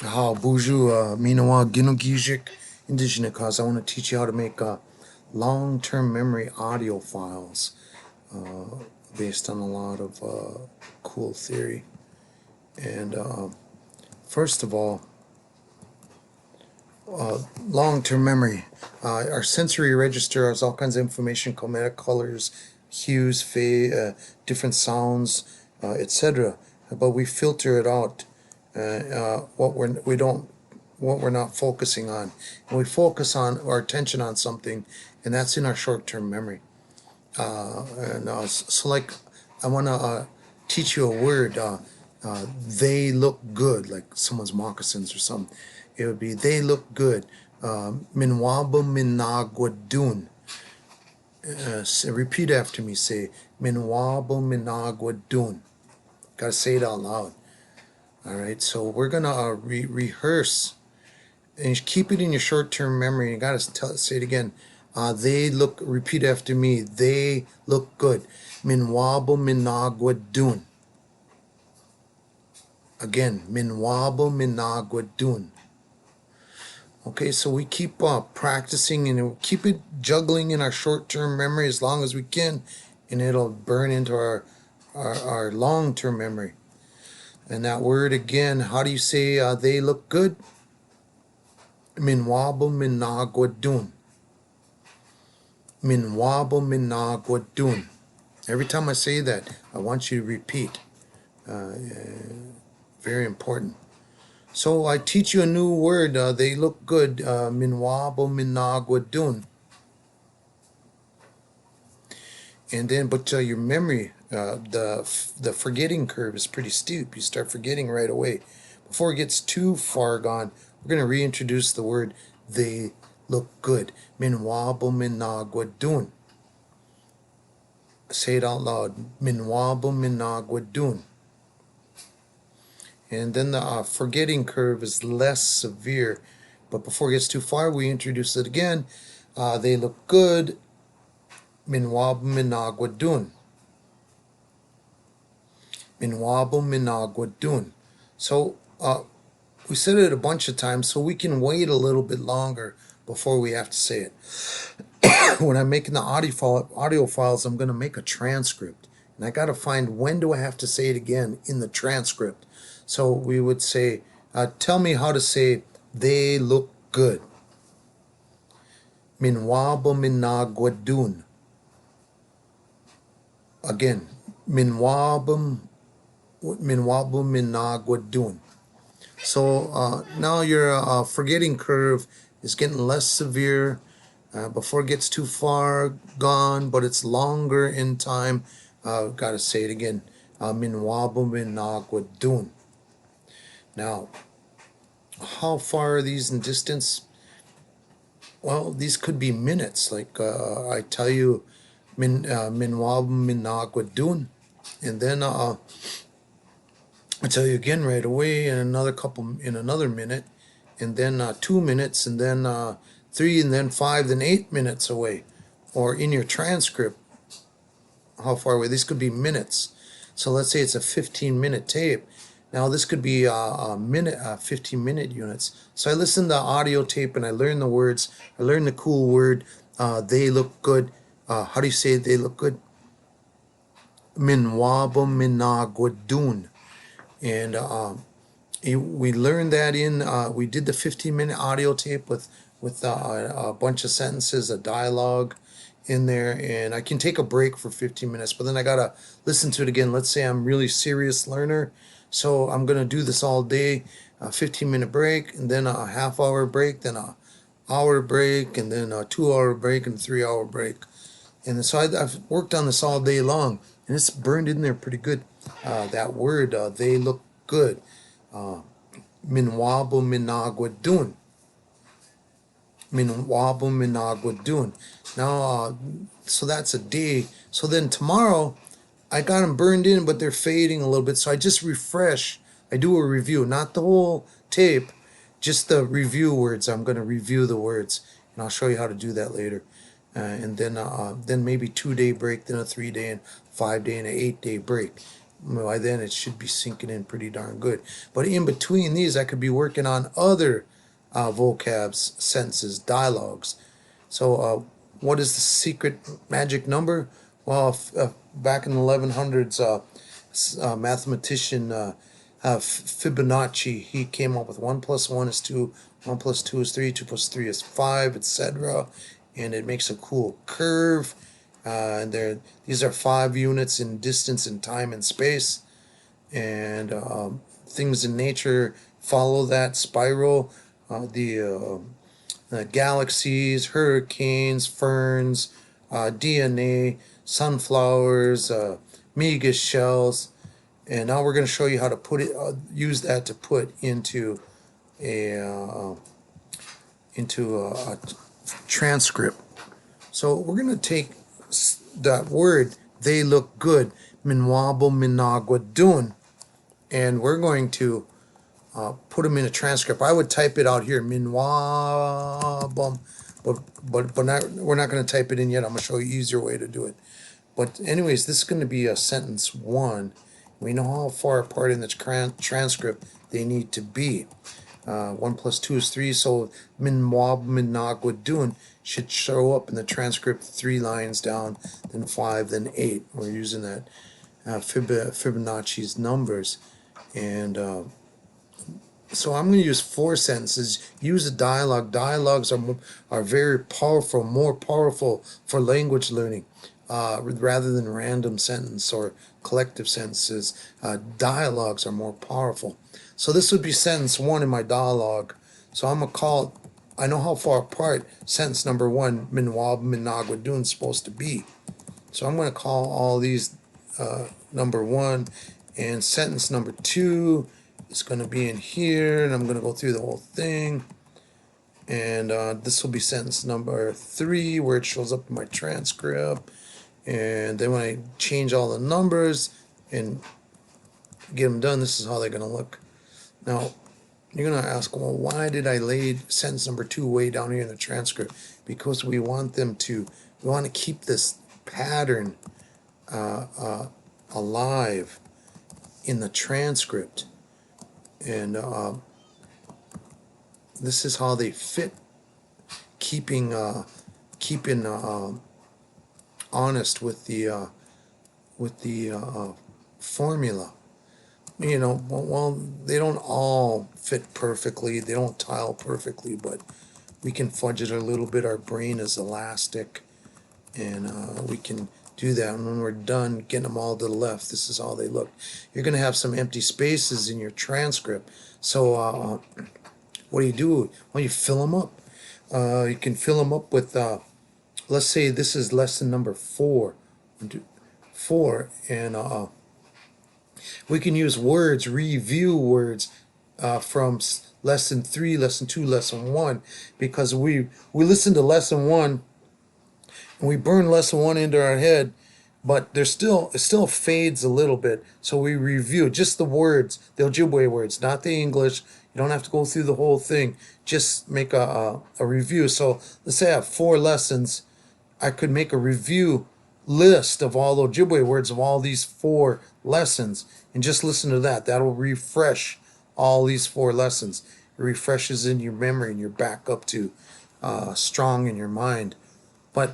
Wejibwemojig indigenous cause. I want to teach you how to make long-term memory audio files based on a lot of cool theory. And first of all, long-term memory. Our sensory register has all kinds of information: chromatic colors, hues, different sounds, etc. But we filter it out. What we're not focusing on, and we focus on our attention on something, and that's in our short-term memory. So like, I want to teach you a word. They look good, like someone's moccasins or something. It would be they look good. Minwaba minagwadun. Repeat after me. Say minwaba minagwadun. Gotta say it out loud. All right. So we're gonna rehearse and keep it in your short-term memory. You gotta say it again. They look. Repeat after me. They look good. Minwaba minagwadun. Again, minwaba minagwadun. Okay, so we keep practicing and keep it juggling in our short-term memory as long as we can, and it'll burn into our long-term memory. And that word again, how do you say they look good? Minwaba minagwadun. Minwaba minagwadun. Every time I say that, I want you to repeat. Very important. So I teach you a new word. They look good. Minwaba minagwadun. And then, but your memory, the forgetting curve is pretty steep. You start forgetting right away. Before it gets too far gone, we're going to reintroduce the word they look good. Minwaba minagwadun. Say it out loud. Minwaba minagwadun. And then the forgetting curve is less severe. But before it gets too far, we introduce it again. They look good. Minwaba minagwadun. Minwaba minagwadun. So we said it a bunch of times, so we can wait a little bit longer before we have to say it. When I'm making the audio files, I'm going to make a transcript. And I got to find when do I have to say it again in the transcript. So we would say, tell me how to say they look good. Minwaba minagwadun. Again, minwaba minagwadun. So now your forgetting curve is getting less severe before it gets too far gone, but it's longer in time. Got to say it again. Minwaba minagwadun. Now, how far are these in distance? Well, these could be minutes. Like I tell you, minwaba minagwadun, and then I tell you again right away in another minute, and then 2 minutes, and then 3, and then 5, then 8 minutes away, or in your transcript, how far away? These could be minutes. So let's say it's a 15-minute tape. Now this could be a minute, 15-minute units. So I listen to the audio tape and I learn the words. I learn the cool word. They look good. How do you say they look good? Minwaba minagwadun. And we learned that we did the 15-minute audio tape with a bunch of sentences, a dialogue in there, and I can take a break for 15 minutes, but then I gotta listen to it again. Let's say I'm really serious learner, so I'm gonna do this all day, a 15-minute break, and then a half-hour break, then a hour break, and then a 2-hour break, and a 3-hour break. And so I've worked on this all day long, and it's burned in there pretty good. That word, they look good. Minwaba minagwadun. Minwaba minagwadun. Now, so that's a day. So then tomorrow, I got them burned in, but they're fading a little bit. So I just refresh. I do a review, not the whole tape, just the review words. I'm going to review the words, and I'll show you how to do that later. And then maybe 2-day break, then a 3-day and 5-day and an 8-day break. By then it should be sinking in pretty darn good. But in between these, I could be working on other vocabs, sentences, dialogues. So what is the secret magic number? Well, back in the 1100s, mathematician Fibonacci, he came up with 1 plus 1 is 2, 1 plus 2 is 3, 2 plus 3 is 5, etc. And it makes a cool curve. And these are 5 units in distance and time and space. And things in nature follow that spiral. Galaxies, hurricanes, ferns, DNA, sunflowers, megas shells, and now we're going to show you how to put it, use that to put into a transcript. So we're going to take that word, they look good, minwabo minagwa dun, and we're going to put them in a transcript. I would type it out here, minwabum, but we're not going to type it in yet. I'm going to show you an easier way to do it. But anyways, this is going to be a sentence 1. We know how far apart in the transcript they need to be. 1 plus 2 is 3, so minwab minagwa dun should show up in the transcript 3 lines down, then 5, then 8. We're using that Fibonacci's numbers. And so I'm going to use 4 sentences. Use a dialogue. Dialogues are very powerful, more powerful for language learning. Rather than random sentence or collective sentences, dialogues are more powerful. So this would be sentence 1 in my dialogue. So I'm going to call it, I know how far apart sentence number 1, minwab minagwa dun, is supposed to be. So I'm going to call all these number 1, and sentence number 2 is going to be in here, and I'm going to go through the whole thing. And this will be sentence number 3, where it shows up in my transcript. And then when I change all the numbers and get them done, this is how they're going to look. Now, you're going to ask, well, why did I lay sentence number 2 way down here in the transcript? Because we want to keep this pattern alive in the transcript. And this is how they fit, keeping honest with the formula. You know, well, they don't all fit perfectly, they don't tile perfectly, but we can fudge it a little bit. Our brain is elastic, and we can do that. And when we're done getting them all to the left, this is how they look. You're going to have some empty spaces in your transcript. So what do? Well, you fill them up. You can fill them up with, let's say this is lesson number 4. And we can use words, review words from lesson 3, lesson 2, lesson 1, because we listen to lesson 1 and we burn lesson 1 into our head, but it still fades a little bit. So we review just the words, the Ojibwe words, not the English. You don't have to go through the whole thing. Just make a review. So let's say I have 4 lessons. I could make a review list of all the Ojibwe words of all these 4 lessons and just listen to that. That'll refresh all these 4 lessons. It refreshes in your memory and you're back up to strong in your mind. But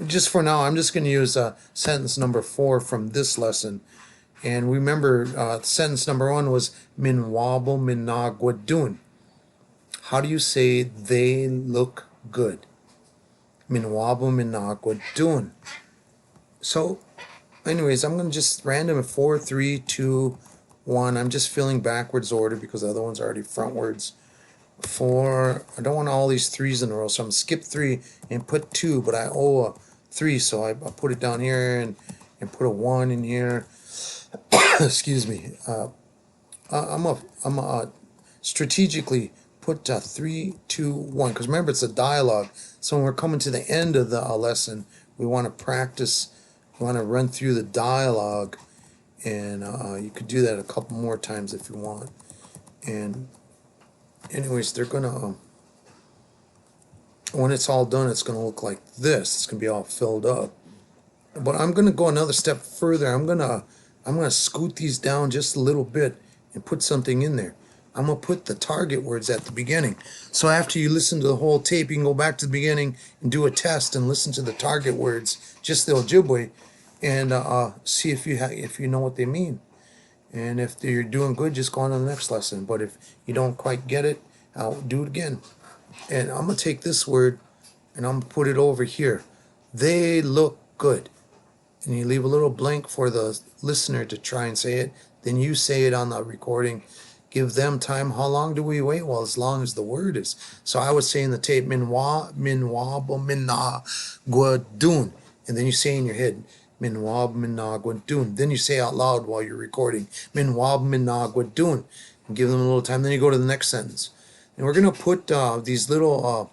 just for now, I'm just going to use sentence number 4 from this lesson. And remember, sentence number 1 was minwabo minagwa dun. How do you say they look good? Minwabo minagwa dun. So, anyways, I'm going to just random at 4, 3, 2, 1. I'm just filling backwards order because the other one's already frontwards. 4. I don't want all these 3s in a row, so I'm going to skip 3 and put 2, but I owe a 3, so I put it down here and put a 1 in here. Excuse me. I'm a strategically put 3, 2, 1, because remember it's a dialogue. So when we're coming to the end of the lesson, we want to practice. We want to run through the dialogue, and you could do that a couple more times if you want. And anyways, they're gonna, when it's all done, it's gonna look like this. It's gonna be all filled up. But I'm gonna go another step further. I'm gonna I'm going to scoot these down just a little bit and put something in there. I'm going to put the target words at the beginning. So after you listen to the whole tape, you can go back to the beginning and do a test and listen to the target words, just the Ojibwe, and see if you know what they mean. And if you're doing good, just go on to the next lesson. But if you don't quite get it, I'll do it again. And I'm going to take this word and I'm going to put it over here. They look good. And you leave a little blank for the listener to try and say it. Then you say it on the recording. Give them time. How long do we wait? Well, as long as the word is. So I would say in the tape, minwa, bo minna, guadun. And then you say in your head, minwa, minna, guadun. Then you say out loud while you're recording, minwa, minna, guadun. And give them a little time. Then you go to the next sentence. And we're going to put these little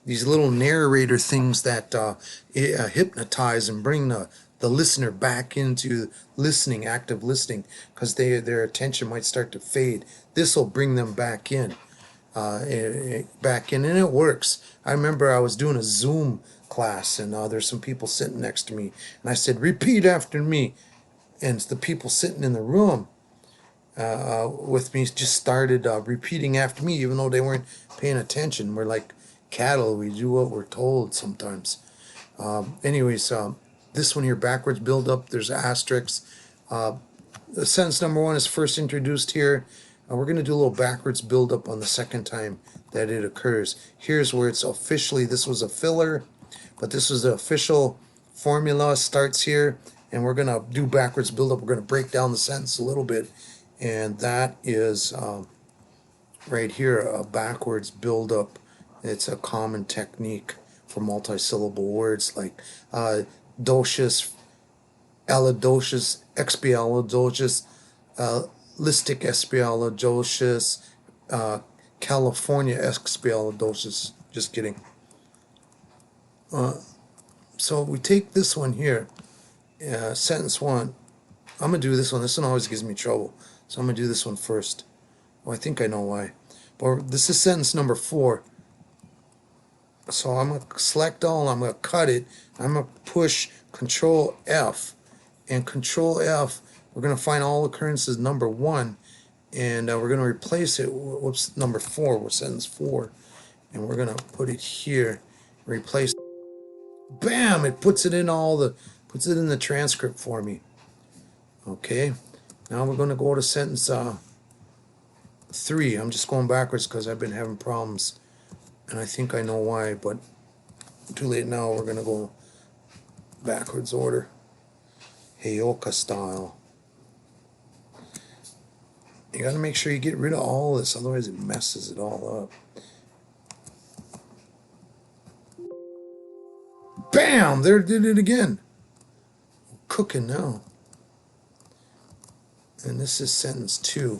narrator things that hypnotize and bring the listener back into listening, active listening, because their attention might start to fade. This will bring them back in, and it works. I remember I was doing a Zoom class, and there's some people sitting next to me, and I said, "Repeat after me," and the people sitting in the room with me just started repeating after me, even though they weren't paying attention. We're like cattle; we do what we're told sometimes. Anyways, this one here, backwards build up, there's asterisks. The sentence number 1 is first introduced here. We're going to do a little backwards build up on the second time that it occurs. Here's where it's officially, this was a filler, but this was the official formula, starts here, and we're going to do backwards build up. We're going to break down the sentence a little bit, and that is right here, a backwards build up. It's a common technique for multi-syllable words like docious, alidocious, expialidocious, listic expialidocious, California expialidocious. Just kidding. So we take this one here, sentence 1. I'm going to do this one. This one always gives me trouble. So I'm going to do this one first. Oh, I think I know why. But this is sentence number 4. So I'm going to select all, I'm going to cut it, I'm going to push Control F, and Control F, we're going to find all occurrences number 1, and we're going to replace it, whoops, number 4, with sentence 4, and we're going to put it here, replace, bam, it puts it in puts it in the transcript for me. Okay, now we're going to go to sentence 3. I'm just going backwards because I've been having problems. And I think I know why, but too late now. We're going to go backwards order. Heyoka style. You got to make sure you get rid of all this, otherwise it messes it all up. Bam! There, did it again. Cooking now. And this is sentence 2.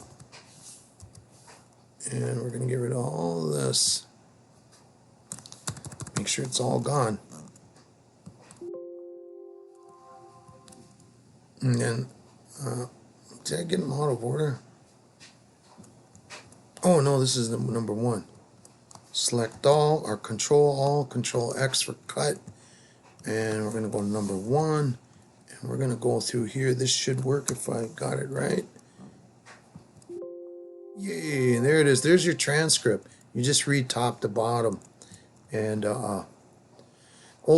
And we're going to get rid of all this. Make sure it's all gone. And then, did I get them out of order? Oh no, this is number 1. Select all, or Control X for cut. And we're going to go to number 1. And we're going to go through here. This should work if I got it right. Yay, and there it is. There's your transcript. You just read top to bottom. And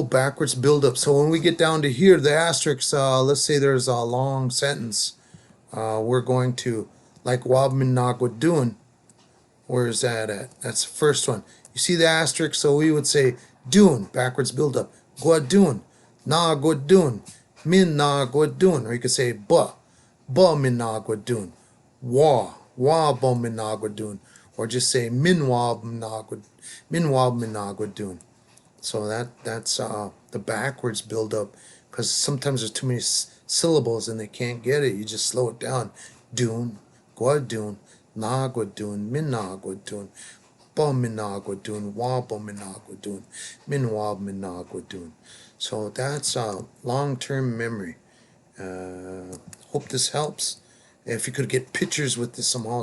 backwards build up. So when we get down to here, the asterisks, let's say there's a long sentence. We're going to, like Wabmin Nagwadun. Where is that at? That's the first one. You see the asterisk? So we would say dun, backwards build up. Gwadun, Nagwadun, min Nagwadun. Or you could say ba min Nagwadun. Wa ba min Nagwadun. Or just say min wab min Nagwadun. So that's the backwards build up, because sometimes there's too many syllables and they can't get it. You just slow it down. Dun, Gwadun, Nagwadun, Min Nagwadun, Ba Min Nagwadun, Wab Min Nagwadun, Min Wab Min Nagwadun. So that's long-term memory. Hope this helps. If you could get pictures with this somehow,